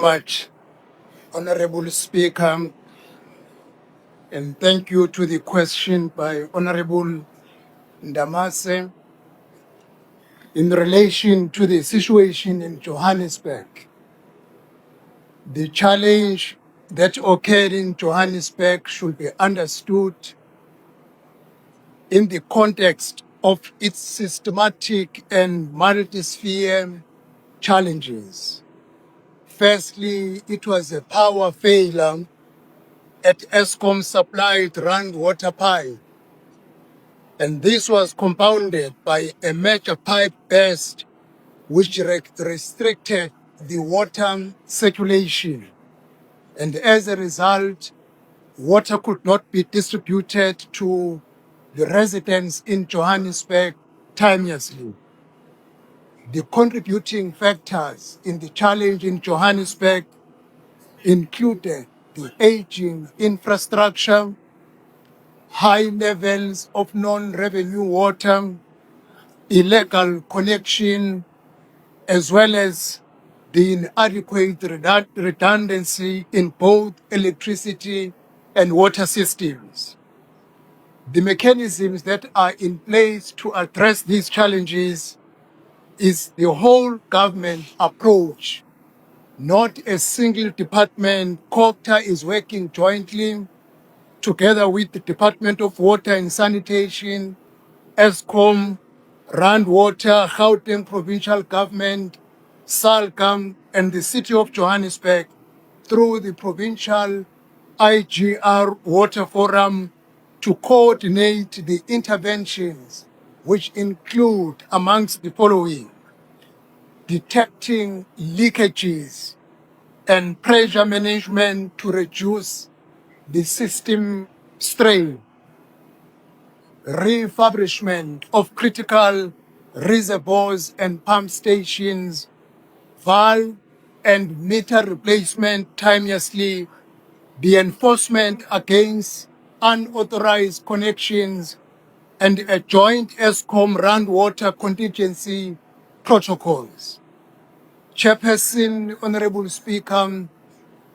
Much, Honorable Speaker, and thank you to the question by Honorable Ndamase in relation to the situation in Johannesburg. The challenge that occurred in Johannesburg should be understood in the context of its systematic and multi-sphere challenges. Firstly, it was a power failure at Eskom supplied Rand Water Pipe, and this was compounded by a major pipe burst which restricted the water circulation. And as a result, water could not be distributed to the residents in Johannesburg timeously. The contributing factors in the challenge in Johannesburg included the aging infrastructure, high levels of non-revenue water, illegal connection, as well as the inadequate redundancy in both electricity and water systems. The mechanisms that are in place to address these challenges is the whole government approach, not a single department. COGTA is working jointly together with the Department of Water and Sanitation, Eskom, Rand Water, Gauteng Provincial Government, SALGAM, and the City of Johannesburg through the Provincial IGR Water Forum to coordinate the interventions, which include, amongst the following, detecting leakages and pressure management to reduce the system strain, refurbishment of critical reservoirs and pump stations, valve and meter replacement timeously, the enforcement against unauthorized connections, and a joint Eskom Rand Water contingency protocols. Chairperson, Honorable Speaker,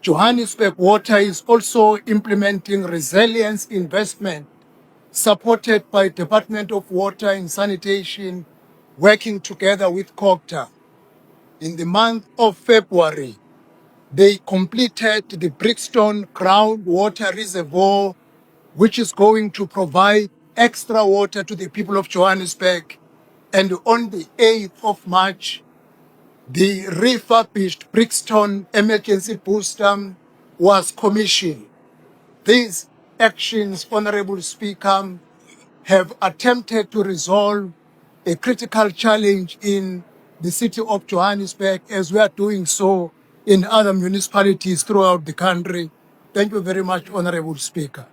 Johannesburg Water is also implementing resilience investment supported by Department of Water and Sanitation, working together with COGTA. In the month of February, they completed the Brixton groundwater reservoir, which is going to provide extra water to the people of Johannesburg. And on the 8th of March, the refurbished Brixton emergency booster was commissioned. These actions, Honorable Speaker, have attempted to resolve a critical challenge in the city of Johannesburg, as we are doing so in other municipalities throughout the country. Thank you very much, Honorable Speaker.